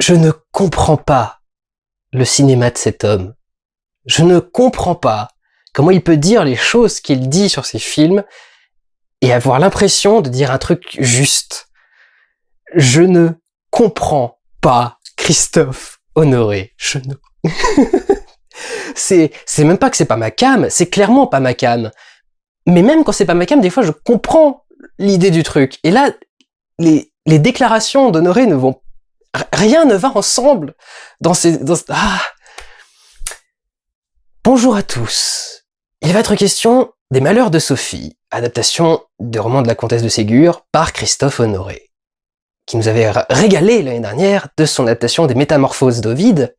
je ne comprends pas le cinéma de cet homme. Je ne comprends pas comment il peut dire les choses qu'il dit sur ses films et avoir l'impression de dire un truc juste. Je ne comprends pas Christophe Honoré. C'est même pas que c'est pas ma came, c'est clairement pas ma came. Mais même quand c'est pas ma came, des fois je comprends l'idée du truc. Et là, les déclarations d'Honoré ne vont... Rien ne va ensemble Bonjour à tous. Il va être question des Malheurs de Sophie, adaptation de roman de la Comtesse de Ségur par Christophe Honoré, qui nous avait régalé l'année dernière de son adaptation des Métamorphoses d'Ovide,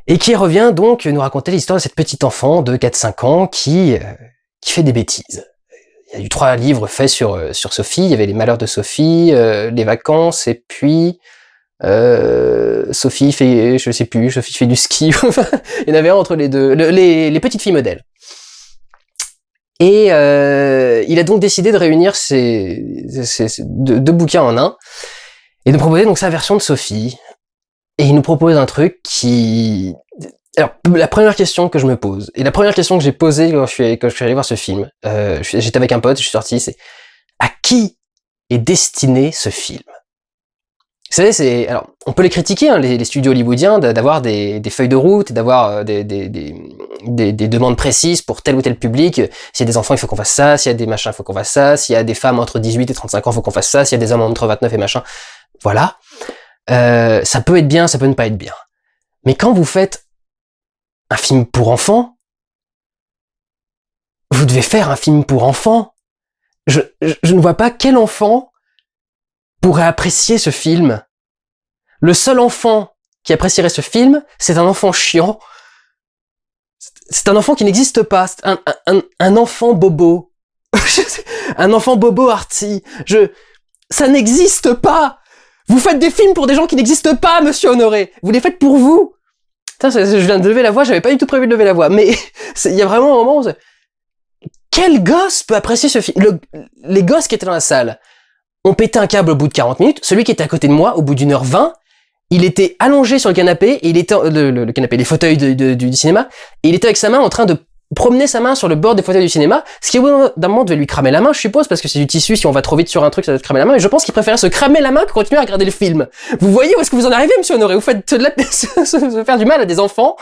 et qui revient donc nous raconter l'histoire de cette petite enfant de 4-5 ans qui fait des bêtises. Il y a eu 3 livres faits sur Sophie, il y avait les Malheurs de Sophie, les vacances, et puis Sophie fait, je sais plus, Sophie fait du ski, il y en avait un entre les deux, les petites filles modèles. Et il a donc décidé de réunir ces 2 bouquins en un, et de proposer donc sa version de Sophie. Et il nous propose un truc qui... Alors, la première question que je me pose, et la première question que j'ai posée quand je suis allé voir ce film, j'étais avec un pote, je suis sorti, c'est à qui est destiné ce film? Vous savez, alors, on peut les critiquer, hein, les studios hollywoodiens, d'avoir des feuilles de route, d'avoir des demandes précises pour tel ou tel public. S'il y a des enfants, il faut qu'on fasse ça. S'il y a des machins, il faut qu'on fasse ça. S'il y a des femmes entre 18 et 35 ans, il faut qu'on fasse ça. S'il y a des hommes entre 29 et machin. Voilà. Ça peut être bien, ça peut ne pas être bien. Mais quand vous faites un film pour enfants, vous devez faire un film pour enfants. Je ne vois pas quel enfant pourrait apprécier ce film. Le seul enfant qui apprécierait ce film, c'est un enfant chiant. C'est un enfant qui n'existe pas. C'est un enfant bobo. Un enfant bobo arty. Ça n'existe pas. Vous faites des films pour des gens qui n'existent pas, monsieur Honoré. Vous les faites pour vous. Putain, je viens de lever la voix, j'avais pas du tout prévu de lever la voix. Mais il y a vraiment un moment où... Quel gosse peut apprécier ce film? Les gosses qui étaient dans la salle ont pété un câble au bout de 40 minutes. Celui qui était à côté de moi, au bout d'1h20, il était allongé sur le canapé, et il était... Le canapé, les fauteuils du cinéma, et il était avec sa main en train de promener sa main sur le bord des fauteuils du cinéma, ce qui au bout d'un moment devait lui cramer la main, je suppose, parce que c'est du tissu, si on va trop vite sur un truc, ça doit te cramer la main, et je pense qu'il préférait se cramer la main que continuer à regarder le film. Vous voyez où est-ce que vous en arrivez, monsieur Honoré? Vous faites se faire du mal à des enfants.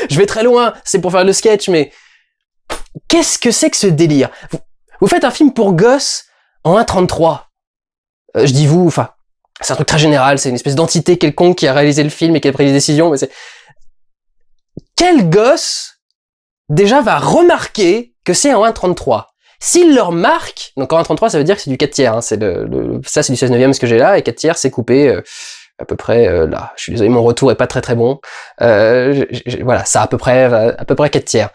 Je vais très loin, c'est pour faire le sketch, mais qu'est-ce que c'est que ce délire? Vous faites un film pour gosses en 1.33. Je dis vous, enfin, c'est un truc très général, c'est une espèce d'entité quelconque qui a réalisé le film et qui a pris les décisions, mais c'est... Quel gosse déjà va remarquer que c'est en 1.33. S'il le remarque, donc en 1.33 ça veut dire que c'est du 4 tiers, hein, c'est ça c'est du 16/9 ce que j'ai là, et 4 tiers c'est coupé à peu près là. Je suis désolé, mon retour est pas très très bon. Voilà, ça à peu près 4 tiers.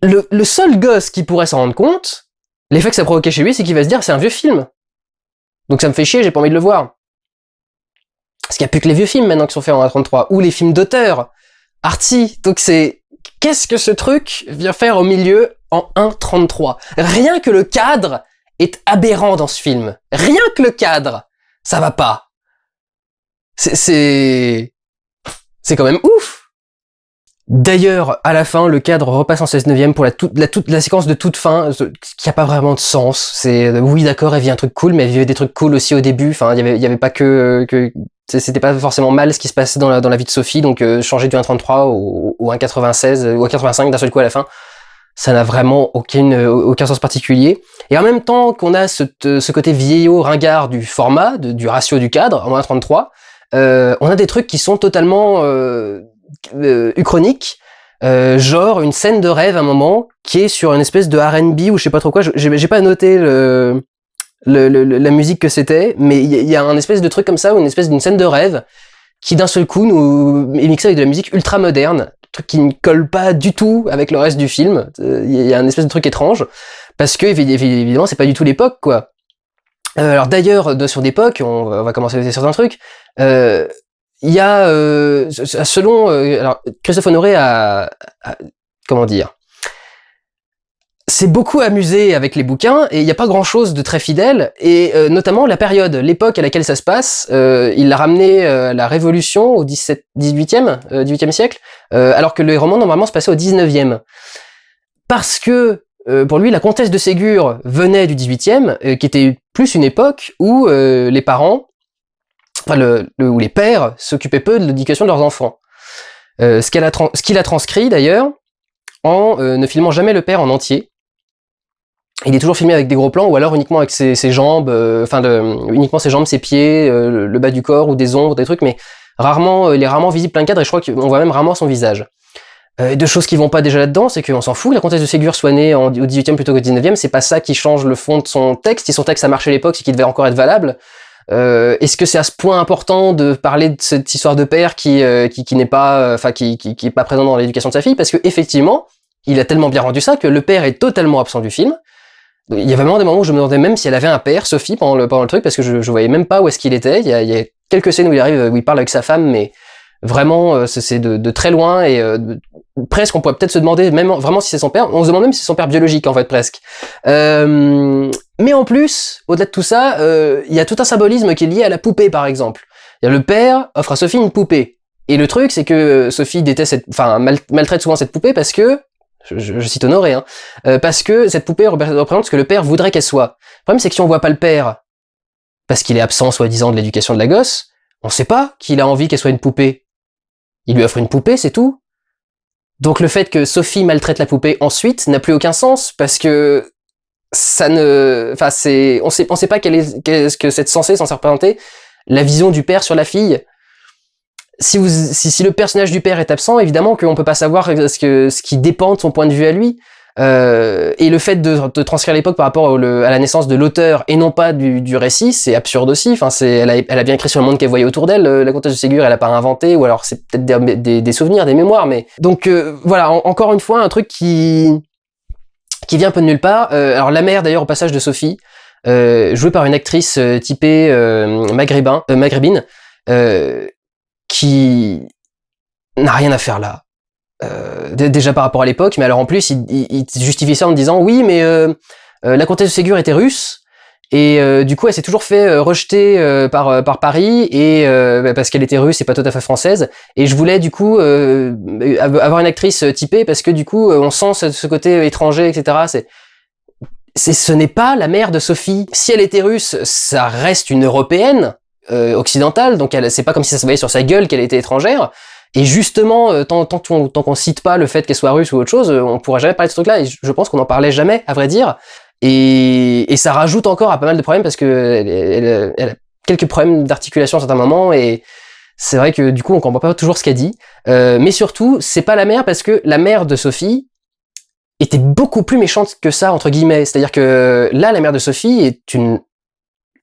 Le seul gosse qui pourrait s'en rendre compte, l'effet que ça provoquait chez lui, c'est qu'il va se dire c'est un vieux film. Donc ça me fait chier, j'ai pas envie de le voir. Parce qu'il y a plus que les vieux films maintenant qui sont faits en 1.33, ou les films d'auteur, arty, donc c'est... Qu'est-ce que ce truc vient faire au milieu en 1.33? Rien que le cadre est aberrant dans ce film. Rien que le cadre, ça va pas. C'est quand même ouf. D'ailleurs, à la fin, le cadre repasse en 16/9 pour la séquence de toute fin, qui a pas vraiment de sens. C'est, oui, d'accord, elle vit un truc cool, mais elle vivait des trucs cool aussi au début. Enfin, il y avait pas que c'était pas forcément mal ce qui se passait dans la vie de Sophie, donc changer du 1.33 au 1.96 ou au 1.85 d'un seul coup à la fin, ça n'a vraiment aucun sens particulier. Et en même temps qu'on a ce côté vieillot ringard du format, du ratio du cadre en 1.33, on a des trucs qui sont totalement uchroniques, genre une scène de rêve à un moment qui est sur une espèce de R&B ou je sais pas trop quoi. J'ai pas noté la musique que c'était, mais il y a un espèce de truc comme ça, ou une espèce d'une scène de rêve qui d'un seul coup nous est mixée avec de la musique ultra moderne, truc qui ne colle pas du tout avec le reste du film. Il y a un espèce de truc étrange, parce que évidemment c'est pas du tout l'époque, quoi. Alors d'ailleurs, sur d'époque, on va commencer avec certains trucs. Il y a selon alors Christophe Honoré a comment dire, s'est beaucoup amusé avec les bouquins et il n'y a pas grand-chose de très fidèle et notamment la période, l'époque à laquelle ça se passe, il l'a ramené à la Révolution au 18e siècle, alors que les romans normalement se passaient au 19e. Parce que pour lui, la comtesse de Ségur venait du 18e, qui était plus une époque où les parents, ou les pères s'occupaient peu de l'éducation de leurs enfants. Ce qu'il a transcrit d'ailleurs en ne filmant jamais le père en entier. Il est toujours filmé avec des gros plans ou alors uniquement avec ses jambes, uniquement ses jambes, ses pieds, le bas du corps ou des ombres, des trucs, mais rarement, il est rarement visible plein cadre et je crois qu'on voit même rarement son visage. Deux choses qui vont pas déjà là-dedans, c'est qu'on s'en fout, la comtesse de Ségur soit née au 18e plutôt qu'au 19e, c'est pas ça qui change le fond de son texte. Si son texte a marché à l'époque, c'est qu'il devait encore être valable. Est-ce que c'est à ce point important de parler de cette histoire de père qui n'est pas, qui est pas présent dans l'éducation de sa fille, parce que effectivement, il a tellement bien rendu ça que le père est totalement absent du film. Il y a vraiment des moments où je me demandais même si elle avait un père, Sophie, pendant le truc, parce que je voyais même pas où est-ce qu'il était. Il y a quelques scènes où il parle avec sa femme, mais vraiment, c'est de très loin et presque on pourrait peut-être se demander même vraiment si c'est son père. On se demande même si c'est son père biologique en fait presque. Mais en plus, au-delà de tout ça, il y a tout un symbolisme qui est lié à la poupée par exemple. Le père offre à Sophie une poupée et le truc c'est que Sophie maltraite souvent cette poupée parce que je cite Honoré, hein, parce que cette poupée représente ce que le père voudrait qu'elle soit. Le problème c'est que si on voit pas le père parce qu'il est absent soi-disant de l'éducation de la gosse, on sait pas qu'il a envie qu'elle soit une poupée. Il lui offre une poupée, c'est tout. Donc le fait que Sophie maltraite la poupée ensuite n'a plus aucun sens parce que ça ne, on sait pas qu'est-ce que c'est censé représenter la vision du père sur la fille. Si le personnage du père est absent, évidemment qu'on peut pas savoir ce qui dépend de son point de vue à lui. Et le fait de transcrire l'époque par rapport à la naissance de l'auteur et non pas du récit, c'est absurde aussi. Enfin, elle a bien écrit sur le monde qu'elle voyait autour d'elle. La comtesse de Ségur, elle a pas inventé, ou alors c'est peut-être des souvenirs, des mémoires, mais donc voilà, encore une fois, un truc qui vient un peu de nulle part. Alors la mère d'ailleurs au passage de Sophie, jouée par une actrice typée maghrébine, qui n'a rien à faire là. Déjà par rapport à l'époque, mais alors en plus il justifie ça en disant oui mais la comtesse de Ségur était russe et du coup elle s'est toujours fait rejeter par Paris et parce qu'elle était russe et pas tout à fait française et je voulais du coup avoir une actrice typée parce que du coup on sent ce côté étranger, etc. Ce n'est pas la mère de Sophie. Si elle était russe, ça reste une européenne occidentale, donc c'est pas comme si ça se voyait sur sa gueule qu'elle était étrangère. Et justement, tant qu'on cite pas le fait qu'elle soit russe ou autre chose, on pourra jamais parler de ce truc-là, et je pense qu'on en parlait jamais, à vrai dire. Et ça rajoute encore à pas mal de problèmes, parce que elle a quelques problèmes d'articulation à certains moments, et c'est vrai que du coup, on comprend pas toujours ce qu'elle dit. Mais surtout, c'est pas la mère, parce que la mère de Sophie était beaucoup plus méchante que ça, entre guillemets. C'est-à-dire que là, la mère de Sophie est une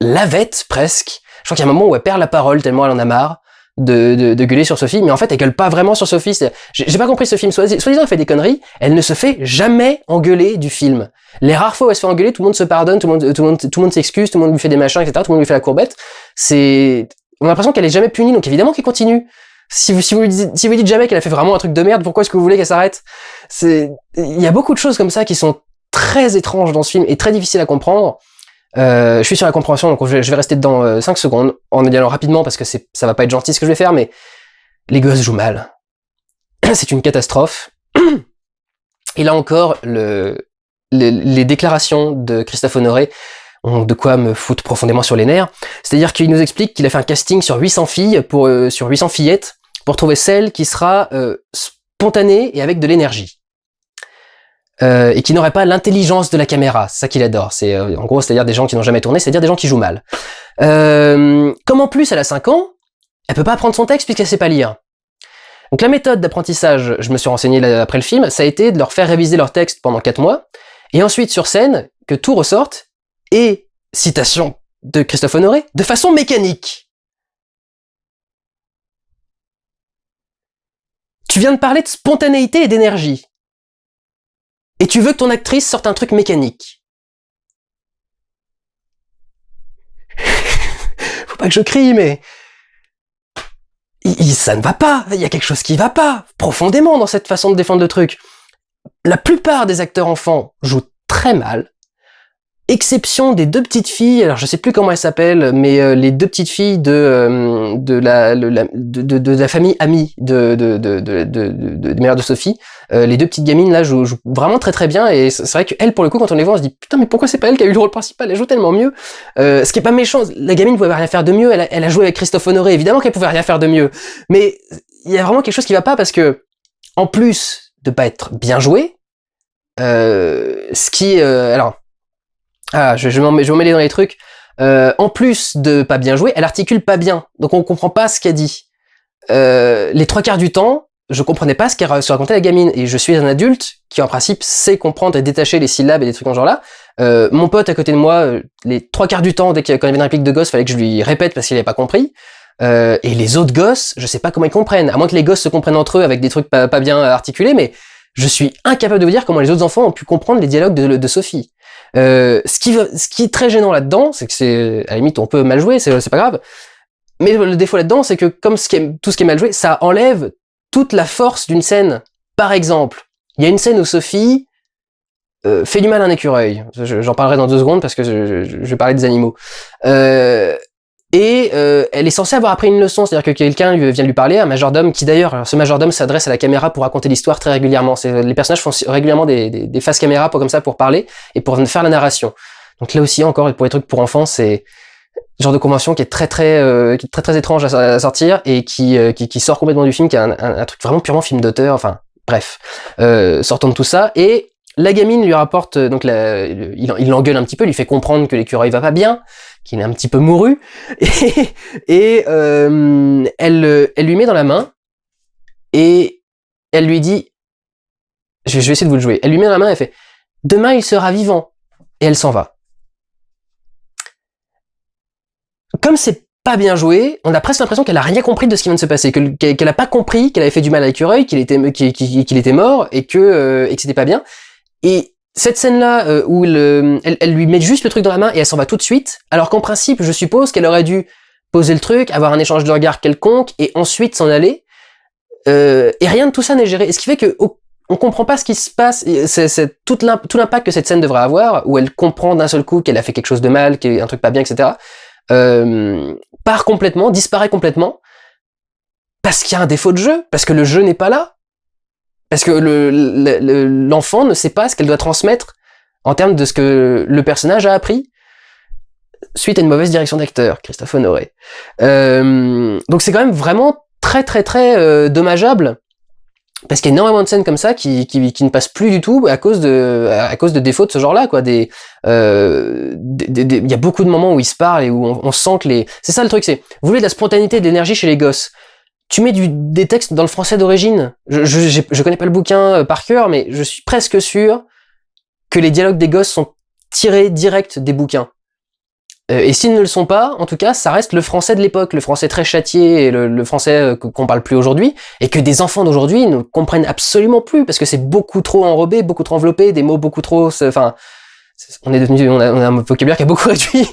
lavette, presque. Je crois qu'il y a un moment où elle perd la parole, tellement elle en a marre de gueuler sur Sophie, mais en fait elle gueule pas vraiment sur Sophie. J'ai pas compris ce film, soi-disant elle fait des conneries, elle ne se fait jamais engueuler du film. Les rares fois où elle se fait engueuler, tout le monde se pardonne, tout le monde s'excuse, tout le monde lui fait des machins, etc., tout le monde lui fait la courbette. On a l'impression qu'elle est jamais punie, donc évidemment qu'elle continue. Si vous lui dites jamais qu'elle a fait vraiment un truc de merde, pourquoi est-ce que vous voulez qu'elle s'arrête? Il y a beaucoup de choses comme ça qui sont très étranges dans ce film et très difficiles à comprendre. Je suis sur la compréhension, donc je vais rester dedans 5 secondes en y allant rapidement parce que ça va pas être gentil ce que je vais faire, mais les gosses jouent mal. C'est une catastrophe. Et là encore, les déclarations de Christophe Honoré ont de quoi me foutre profondément sur les nerfs. C'est-à-dire qu'il nous explique qu'il a fait un casting sur 800 filles, sur 800 fillettes, pour trouver celle qui sera spontanée et avec de l'énergie. Et qui n'auraient pas l'intelligence de la caméra, c'est ça qu'il adore. C'est en gros, c'est-à-dire des gens qui n'ont jamais tourné, c'est-à-dire des gens qui jouent mal. Comme en plus elle a 5 ans, elle peut pas apprendre son texte puisqu'elle sait pas lire. Donc la méthode d'apprentissage, je me suis renseigné après le film, ça a été de leur faire réviser leur texte pendant 4 mois, et ensuite sur scène, que tout ressorte, et, citation de Christophe Honoré, de façon mécanique. Tu viens de parler de spontanéité et d'énergie. Et tu veux que ton actrice sorte un truc mécanique. Faut pas que je crie, mais... ça ne va pas. Il y a quelque chose qui va pas, profondément, dans cette façon de défendre le truc. La plupart des acteurs enfants jouent très mal. Exception des deux petites filles, alors je sais plus comment elles s'appellent, mais les deux petites filles de la famille amie de mère de Sophie, les deux petites gamines là jouent vraiment très très bien, et c'est vrai qu'elle, pour le coup, quand on les voit, on se dit putain, mais pourquoi c'est pas elle qui a eu le rôle principal, elle joue tellement mieux. Ce qui est pas méchant, la gamine pouvait rien faire de mieux, elle a joué avec Christophe Honoré, évidemment qu'elle pouvait rien faire de mieux, mais il y a vraiment quelque chose qui va pas, parce que en plus de pas être bien joué, ce qui alors je vais m'emmêler dans les trucs. En plus de pas bien jouer, elle articule pas bien, donc on comprend pas ce qu'elle dit. Les trois quarts du temps, je comprenais pas ce qu'elle se racontait la gamine, et je suis un adulte qui en principe sait comprendre et détacher les syllabes et des trucs en genre là. Mon pote à côté de moi, les trois quarts du temps, quand il y avait une réplique de gosse, fallait que je lui répète parce qu'il avait pas compris. Et les autres gosses, je sais pas comment ils comprennent, à moins que les gosses se comprennent entre eux avec des trucs pas bien articulés, mais je suis incapable de vous dire comment les autres enfants ont pu comprendre les dialogues de Sophie. Ce qui est très gênant là-dedans, c'est que à la limite, on peut mal jouer, c'est pas grave. Mais le défaut là-dedans, c'est que comme tout ce qui est mal joué, ça enlève toute la force d'une scène. Par exemple, il y a une scène où Sophie fait du mal à un écureuil. J'en parlerai dans 2 secondes parce que je vais parler des animaux. Elle est censée avoir appris une leçon, c'est-à-dire que quelqu'un vient lui parler, un majordome, qui d'ailleurs, ce majordome s'adresse à la caméra pour raconter l'histoire très régulièrement. Les personnages font régulièrement des faces caméra comme ça pour parler et pour faire la narration. Donc là aussi, encore, pour les trucs pour enfants, c'est le genre de convention qui est très étrange à sortir, et qui sort complètement du film, qui est un truc vraiment purement film d'auteur, enfin, bref. Sortons de tout ça, et la gamine lui rapporte, donc il l'engueule un petit peu, lui fait comprendre que l'écureuil va pas bien, qu'il est un petit peu mouru, et elle lui met dans la main, et elle lui dit, je vais essayer de vous le jouer, elle lui met dans la main, elle fait « Demain il sera vivant », et elle s'en va. Comme c'est pas bien joué, on a presque l'impression qu'elle a rien compris de ce qui vient de se passer, qu'elle a pas compris qu'elle avait fait du mal à l'écureuil, qu'il était mort, et que c'était pas bien. Et cette scène-là, où elle lui met juste le truc dans la main et elle s'en va tout de suite, alors qu'en principe, je suppose qu'elle aurait dû poser le truc, avoir un échange de regards quelconque, et ensuite s'en aller. Et rien de tout ça n'est géré. Et ce qui fait que on comprend pas ce qui se passe. C'est tout l'impact que cette scène devrait avoir, où elle comprend d'un seul coup qu'elle a fait quelque chose de mal, qu'il y a un truc pas bien, etc. Part complètement, disparaît complètement, parce qu'il y a un défaut de jeu, parce que le jeu n'est pas là, parce que l'enfant ne sait pas ce qu'elle doit transmettre en termes de ce que le personnage a appris suite à une mauvaise direction d'acteur, Christophe Honoré. Donc c'est quand même vraiment très dommageable, parce qu'il y a énormément de scènes comme ça qui ne passent plus du tout à cause de défauts de ce genre-là, quoi. Il y a beaucoup de moments où ils se parlent et où on sent que c'est ça le truc, c'est, vous voulez de la spontanéité et de l'énergie chez les gosses. Tu mets des textes dans le français d'origine. Je connais pas le bouquin par cœur, mais je suis presque sûr que les dialogues des gosses sont tirés direct des bouquins. Et s'ils ne le sont pas, en tout cas, ça reste le français de l'époque, le français très châtié, et le français qu'on parle plus aujourd'hui, et que des enfants d'aujourd'hui ne comprennent absolument plus, parce que c'est beaucoup trop enrobé, beaucoup trop enveloppé, des mots beaucoup trop, enfin, on a un vocabulaire qui a beaucoup réduit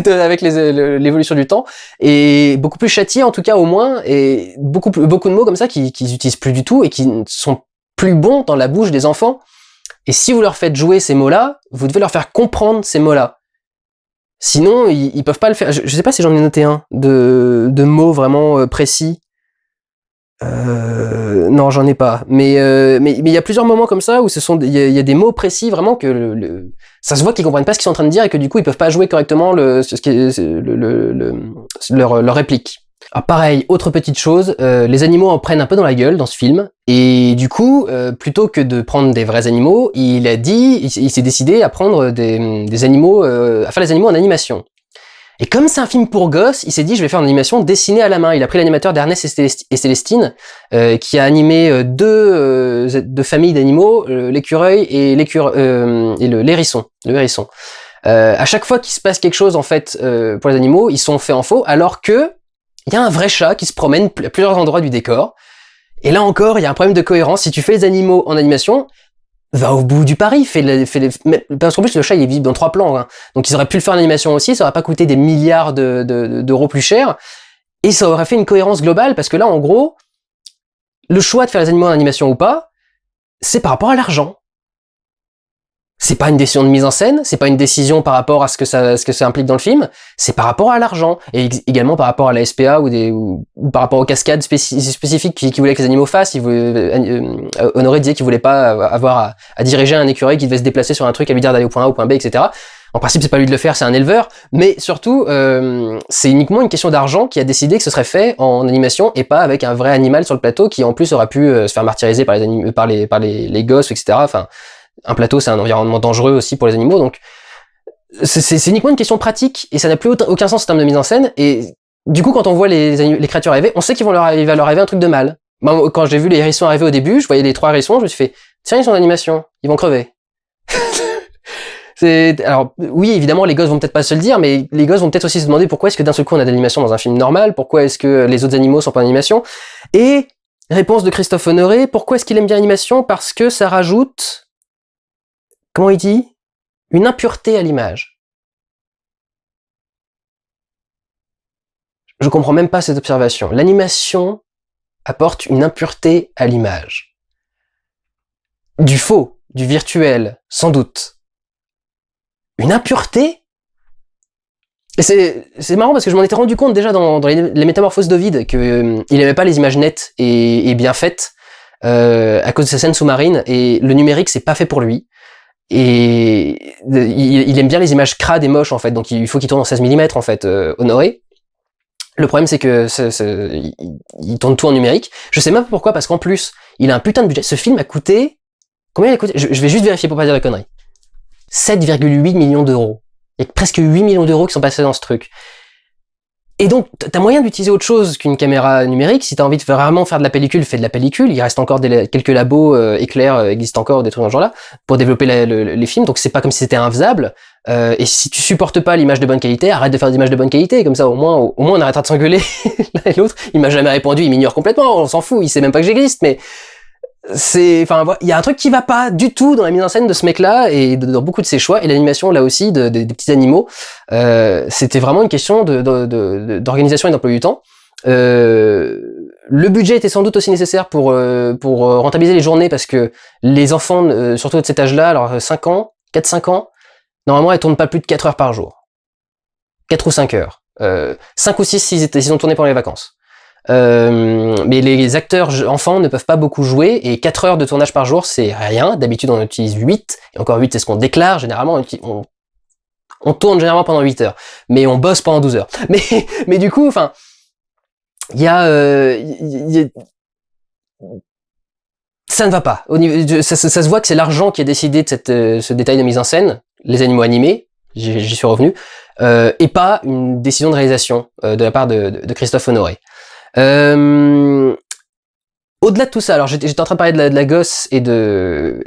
avec l'évolution du temps, et beaucoup plus châtié en tout cas au moins, et beaucoup de mots comme ça qu'ils utilisent plus du tout et qui sont plus bons dans la bouche des enfants. Et si vous leur faites jouer ces mots-là, vous devez leur faire comprendre ces mots-là. Sinon, ils peuvent pas le faire. Je sais pas si j'en ai noté un de mots vraiment précis. Non, j'en ai pas. Mais il y a plusieurs moments comme ça où il y a des mots précis vraiment que ça se voit qu'ils comprennent pas ce qu'ils sont en train de dire, et que du coup ils peuvent pas jouer correctement leur réplique. Alors pareil, autre petite chose, les animaux en prennent un peu dans la gueule dans ce film, et du coup, plutôt que de prendre des vrais animaux, il s'est décidé à prendre des animaux, à faire les animaux en animation. Et comme c'est un film pour gosses, il s'est dit je vais faire une animation dessinée à la main. Il a pris l'animateur d'Ernest et Célestine, qui a animé deux familles d'animaux, l'écureuil et l'hérisson. Le hérisson. À chaque fois qu'il se passe quelque chose en fait pour les animaux, ils sont faits en faux, alors que il y a un vrai chat qui se promène à plusieurs endroits du décor. Et là encore, il y a un problème de cohérence. Si tu fais les animaux en animation, va au bout du pari, parce qu'en plus le chat il est visible dans 3 plans, hein. Donc ils auraient pu le faire en animation aussi, ça aurait pas coûté des milliards d'euros plus cher, et ça aurait fait une cohérence globale, parce que là en gros, le choix de faire les animaux en animation ou pas, c'est par rapport à l'argent. c'est pas une décision de mise en scène, c'est pas une décision par rapport à ce que ça implique dans le film, c'est par rapport à l'argent, et également par rapport à la SPA ou par rapport aux cascades spécifiques qu'il voulait que les animaux fassent. Honoré disait qu'il voulait pas avoir à diriger un écureuil qui devait se déplacer sur un truc à lui dire d'aller au point A, au point B, etc. En principe, c'est pas lui de le faire, c'est un éleveur, mais surtout, c'est uniquement une question d'argent qui a décidé que ce serait fait en animation et pas avec un vrai animal sur le plateau qui en plus aurait pu se faire martyriser par les gosses, etc. Enfin, un plateau, c'est un environnement dangereux aussi pour les animaux, donc c'est uniquement une question pratique et ça n'a plus aucun sens en termes de mise en scène. Et du coup, quand on voit les créatures arriver, on sait qu'il va leur arriver un truc de mal. Moi, quand j'ai vu les hérissons arriver au début, je voyais les 3 hérissons, je me suis fait tiens, ils sont d'animation, ils vont crever. Alors oui, évidemment, les gosses vont peut-être pas se le dire, mais les gosses vont peut-être aussi se demander pourquoi est-ce que d'un seul coup on a de l'animation dans un film normal, pourquoi est-ce que les autres animaux sont pas en animation. Et réponse de Christophe Honoré, pourquoi est-ce qu'il aime bien l'animation? Parce que ça rajoute, comment il dit, une impureté à l'image. Je comprends même pas cette observation. L'animation apporte une impureté à l'image. Du faux, du virtuel, sans doute. Une impureté? Et c'est marrant parce que je m'en étais rendu compte déjà dans les métamorphoses d'Ovide que il aimait pas les images nettes et bien faites à cause de sa scène sous-marine, et le numérique c'est pas fait pour lui. Et il aime bien les images crades et moches en fait, donc il faut qu'il tourne en 16 mm en fait, Honoré. Le problème c'est que il tourne tout en numérique. Je sais même pas pourquoi, parce qu'en plus il a un putain de budget. Ce film a coûté, combien il a coûté? Je vais juste vérifier pour pas dire de conneries. 7,8 millions d'euros. Il y a presque 8 millions d'euros qui sont passés dans ce truc. Et donc, t'as moyen d'utiliser autre chose qu'une caméra numérique. Si t'as envie de vraiment faire de la pellicule, fais de la pellicule. Il reste encore quelques labos éclairs existent encore, des trucs dans ce genre-là, pour développer les films. Donc c'est pas comme si c'était infaisable. Et si tu supportes pas l'image de bonne qualité, arrête de faire des images de bonne qualité. Comme ça, au moins on arrêtera de s'engueuler l'un et l'autre. Il m'a jamais répondu, il m'ignore complètement. On s'en fout, il sait même pas que j'existe. Mais il y a un truc qui va pas du tout dans la mise en scène de ce mec-là et dans beaucoup de ses choix, et l'animation là aussi des petits animaux. C'était vraiment une question d'organisation et d'emploi du temps. Le budget était sans doute aussi nécessaire pour rentabiliser les journées, parce que les enfants, surtout de cet âge-là, alors 4-5 ans, normalement elles tournent pas plus de 4 heures par jour. 4 ou 5 heures. 5 ou 6 s'ils ont tourné pendant les vacances. Mais les acteurs enfants ne peuvent pas beaucoup jouer, et 4 heures de tournage par jour c'est rien. D'habitude on utilise 8, et encore 8 c'est ce qu'on déclare généralement. On tourne généralement pendant 8 heures, mais on bosse pendant 12 heures. Mais du coup, enfin, il y a ça ne va pas. Ça se voit que c'est l'argent qui a décidé de ce détail de mise en scène, les animaux animés, j'y suis revenu, et pas une décision de réalisation de la part de Christophe Honoré. Au-delà de tout ça, alors j'étais en train de parler de la gosse et des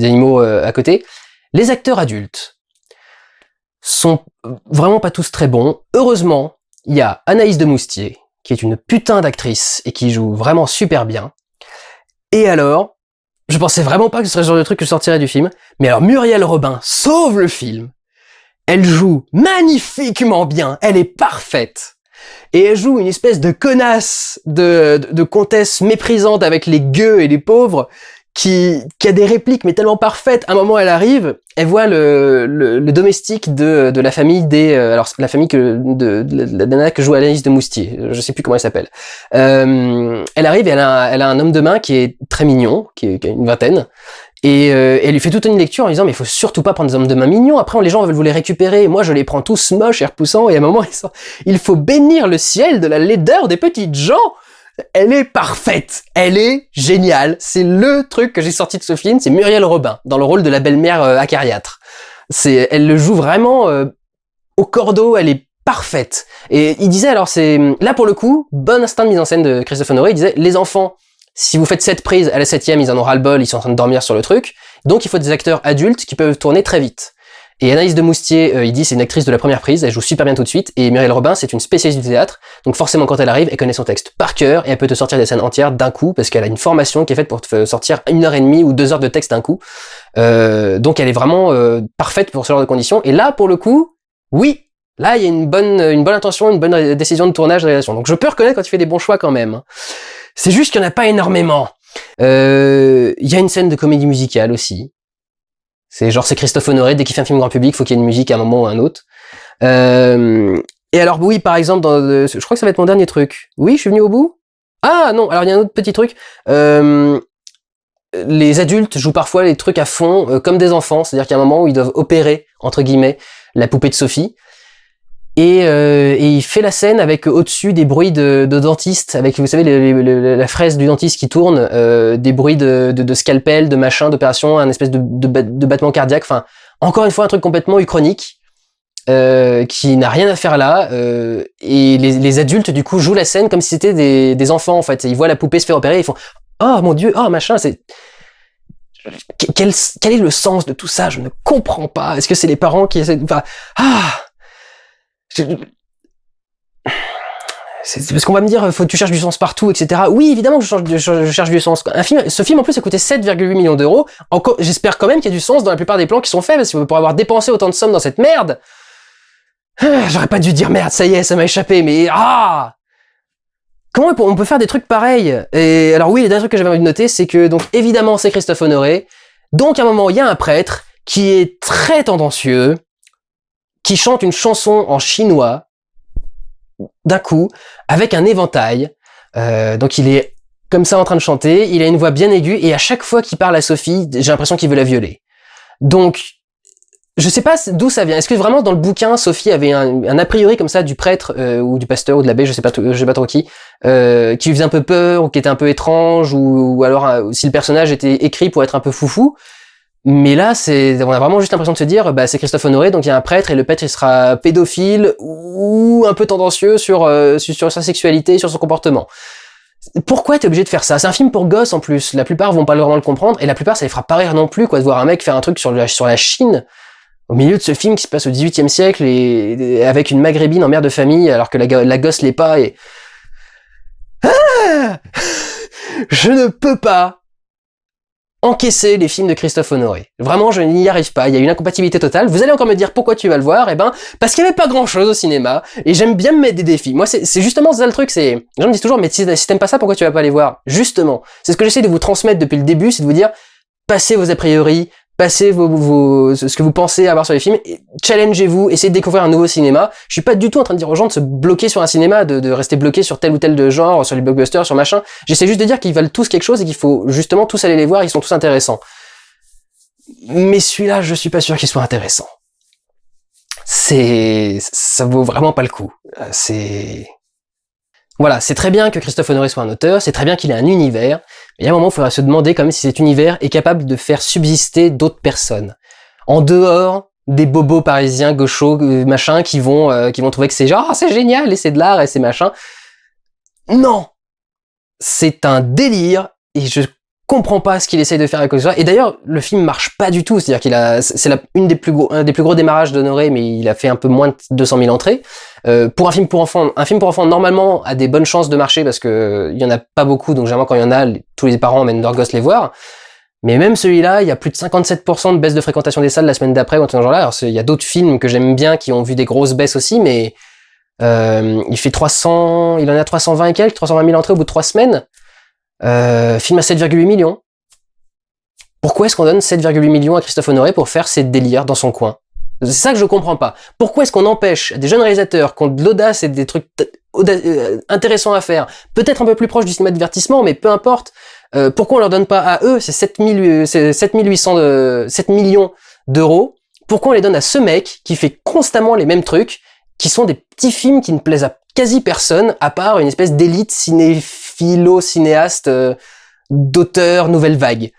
animaux à côté. Les acteurs adultes sont vraiment pas tous très bons. Heureusement, il y a Anaïs de Moustier, qui est une putain d'actrice et qui joue vraiment super bien. Et alors, je pensais vraiment pas que ce serait le genre de truc que je sortirais du film, mais alors Muriel Robin sauve le film. Elle joue magnifiquement bien, elle est parfaite. Et elle joue une espèce de connasse de comtesse méprisante avec les gueux et les pauvres, qui a des répliques mais tellement parfaites. À un moment, elle arrive, elle voit le domestique de la famille alors la famille de la nana que joue Anaïs de Moustier, je sais plus comment elle s'appelle. Elle arrive et elle a un homme de main qui est très mignon, qui a une vingtaine. Et elle lui fait toute une lecture en disant mais il faut surtout pas prendre des hommes de main mignons, après les gens veulent vous les récupérer, moi je les prends tous moches et repoussants, et à un moment il faut bénir le ciel de la laideur des petites gens. Elle est parfaite, elle est géniale, c'est le truc que j'ai sorti de ce film, c'est Muriel Robin dans le rôle de la belle-mère acariâtre. Elle le joue vraiment au cordeau, elle est parfaite. Et il disait, alors c'est là pour le coup, bon instinct de mise en scène de Christophe Honoré, il disait les enfants, si vous faites 7 prises, à la 7e, ils en ont ras-le-bol, ils sont en train de dormir sur le truc. Donc il faut des acteurs adultes qui peuvent tourner très vite. Et Anaïs de Moustier, il dit, c'est une actrice de la première prise, elle joue super bien tout de suite. Et Muriel Robin, c'est une spécialiste du théâtre. Donc forcément, quand elle arrive, elle connaît son texte par cœur, et elle peut te sortir des scènes entières d'un coup, parce qu'elle a une formation qui est faite pour te sortir 1h30 ou 2 heures de texte d'un coup. Donc elle est vraiment parfaite pour ce genre de conditions. Et là, pour le coup, oui, là, il y a une bonne intention, une bonne décision de tournage, de réalisation. Donc je peux reconnaître quand il fait des bons choix quand même. C'est juste qu'il n'y en a pas énormément. Il y a une scène de comédie musicale aussi. C'est genre c'est Christophe Honoré, dès qu'il fait un film grand public, faut qu'il y ait une musique à un moment ou à un autre. Et alors oui, par exemple, je crois que ça va être mon dernier truc. Oui, je suis venu au bout. Ah non, alors il y a un autre petit truc. Les adultes jouent parfois les trucs à fond comme des enfants, c'est-à-dire qu'il y a un moment où ils doivent opérer entre guillemets la poupée de Sophie. Et il fait la scène avec au-dessus des bruits de dentiste, avec vous savez la fraise du dentiste qui tourne, des bruits de scalpel, de machin, d'opération, un espèce de battement cardiaque. Enfin, encore une fois un truc complètement uchronique qui n'a rien à faire là. Et les adultes du coup jouent la scène comme si c'était des enfants en fait. Ils voient la poupée se faire opérer, ils font oh mon dieu, oh machin. C'est quel est le sens de tout ça? Je ne comprends pas. Est-ce que c'est les parents qui essaient de... Enfin, c'est parce qu'on va me dire, faut que tu cherches du sens partout, etc. Oui, évidemment que je cherche du sens. Ce film, en plus, a coûté 7,8 millions d'euros. Encore, j'espère quand même qu'il y a du sens dans la plupart des plans qui sont faits, parce que pour avoir dépensé autant de sommes dans cette merde, j'aurais pas dû dire merde, ça y est, ça m'a échappé, mais comment on peut faire des trucs pareils? Et alors oui, le dernier truc que j'avais envie de noter, c'est que, donc, évidemment, c'est Christophe Honoré. Donc, à un moment, il y a un prêtre qui est très tendancieux, qui chante une chanson en chinois, d'un coup, avec un éventail. Donc il est comme ça en train de chanter, il a une voix bien aiguë, et à chaque fois qu'il parle à Sophie, j'ai l'impression qu'il veut la violer. Donc, je sais pas d'où ça vient. Est-ce que vraiment dans le bouquin, Sophie avait un a priori comme ça du prêtre, ou du pasteur, ou de l'abbé, je sais pas trop qui lui faisait un peu peur, ou qui était un peu étrange, ou alors si le personnage était écrit pour être un peu foufou. Mais là, on a vraiment juste l'impression de se dire, bah, c'est Christophe Honoré, donc il y a un prêtre, et le prêtre, il sera pédophile, ou un peu tendancieux sur sa sexualité, sur son comportement. Pourquoi t'es obligé de faire ça? C'est un film pour gosses, en plus. La plupart vont pas vraiment le comprendre, et la plupart, ça les fera pas rire non plus, quoi, de voir un mec faire un truc sur la Chine, au milieu de ce film qui se passe au XVIIIe siècle, et avec une maghrébine en mère de famille, alors que la gosse l'est pas, et... Je ne peux pas encaisser les films de Christophe Honoré. Vraiment, je n'y arrive pas. Il y a une incompatibilité totale. Vous allez encore me dire pourquoi tu vas le voir. Eh ben, parce qu'il n'y avait pas grand chose au cinéma. Et j'aime bien me mettre des défis. Moi, c'est justement ça le truc. Les gens me disent toujours, mais si t'aimes pas ça, pourquoi tu vas pas aller voir? Justement. C'est ce que j'essaie de vous transmettre depuis le début, c'est de vous dire, passez vos a priori, passez ce que vous pensez avoir sur les films, challengez-vous, essayez de découvrir un nouveau cinéma. Je suis pas du tout en train de dire aux gens de se bloquer sur un cinéma, de rester bloqué sur tel ou tel de genre, sur les blockbusters, sur machin. J'essaie juste de dire qu'ils valent tous quelque chose et qu'il faut justement tous aller les voir, ils sont tous intéressants. Mais celui-là, je suis pas sûr qu'il soit intéressant. Ça vaut vraiment pas le coup. Voilà, c'est très bien que Christophe Honoré soit un auteur, c'est très bien qu'il ait un univers, mais il y a un moment où il faudra se demander quand même si cet univers est capable de faire subsister d'autres personnes. En dehors des bobos parisiens gauchos, machin, qui vont trouver que c'est genre, c'est génial, et c'est de l'art, et c'est machin. Non! C'est un délire, et je comprends pas ce qu'il essaye de faire avec ça. Et d'ailleurs, le film marche pas du tout, c'est-à-dire c'est un des plus gros démarrages d'Honoré, mais il a fait un peu moins de 200 000 entrées. Pour un film pour enfants, normalement, a des bonnes chances de marcher parce que il y en a pas beaucoup, donc généralement quand il y en a, tous les parents emmènent leurs gosses les voir. Mais même celui-là, il y a plus de 57% de baisse de fréquentation des salles la semaine d'après, ou un truc dans ce genre-là. Alors, il y a d'autres films que j'aime bien qui ont vu des grosses baisses aussi, mais il fait 300, il en a 320 et quelques, 320 000 entrées au bout de 3 semaines. Film à 7,8 millions. Pourquoi est-ce qu'on donne 7,8 millions à Christophe Honoré pour faire ses délires dans son coin? C'est ça que je comprends pas. Pourquoi est-ce qu'on empêche des jeunes réalisateurs qui ont de l'audace et des trucs intéressants à faire, peut-être un peu plus proche du cinéma de divertissement, mais peu importe, pourquoi on leur donne pas à eux ces 7 millions d'euros? Pourquoi on les donne à ce mec qui fait constamment les mêmes trucs, qui sont des petits films qui ne plaisent à quasi personne, à part une espèce d'élite cinéaste d'auteur nouvelle vague.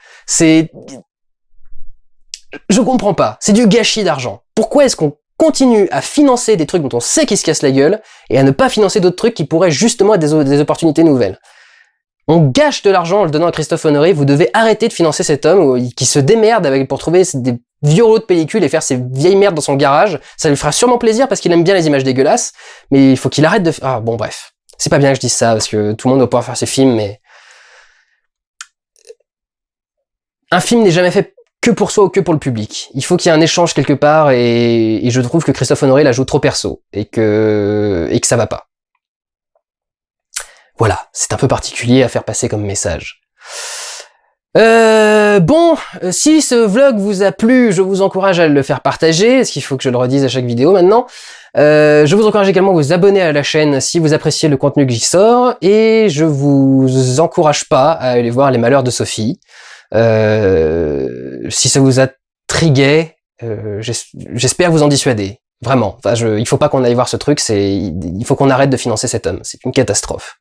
Je comprends pas. C'est du gâchis d'argent. Pourquoi est-ce qu'on continue à financer des trucs dont on sait qu'ils se cassent la gueule et à ne pas financer d'autres trucs qui pourraient justement être des opportunités nouvelles? On gâche de l'argent en le donnant à Christophe Honoré. Vous devez arrêter de financer cet homme qui se démerde pour trouver des vieux rouleaux de pellicule et faire ses vieilles merdes dans son garage. Ça lui fera sûrement plaisir parce qu'il aime bien les images dégueulasses, mais il faut qu'il arrête de... Ah bon, bref. C'est pas bien que je dise ça parce que tout le monde doit pouvoir faire ses films, mais... Un film n'est jamais fait que pour soi ou que pour le public. Il faut qu'il y ait un échange quelque part et je trouve que Christophe Honoré la joue trop perso et que ça va pas. Voilà, c'est un peu particulier à faire passer comme message. Si ce vlog vous a plu, je vous encourage à le faire partager, parce qu'il faut que je le redise à chaque vidéo maintenant. Je vous encourage également à vous abonner à la chaîne si vous appréciez le contenu que j'y sors, et je vous encourage pas à aller voir Les Malheurs de Sophie. Si ça vous a trigué, j'espère vous en dissuader. Vraiment. Enfin, il faut pas qu'on aille voir ce truc, il faut qu'on arrête de financer cet homme. C'est une catastrophe.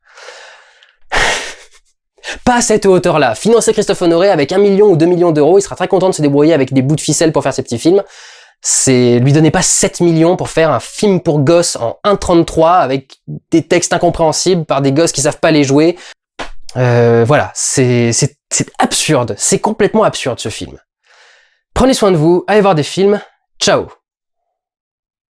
Pas à cette hauteur-là. Financer Christophe Honoré avec 1 million ou 2 millions d'euros, il sera très content de se débrouiller avec des bouts de ficelle pour faire ses petits films. Lui donnez pas 7 millions pour faire un film pour gosses en 1.33 avec des textes incompréhensibles par des gosses qui savent pas les jouer. Voilà, c'est absurde. C'est complètement absurde ce film. Prenez soin de vous, allez voir des films. Ciao!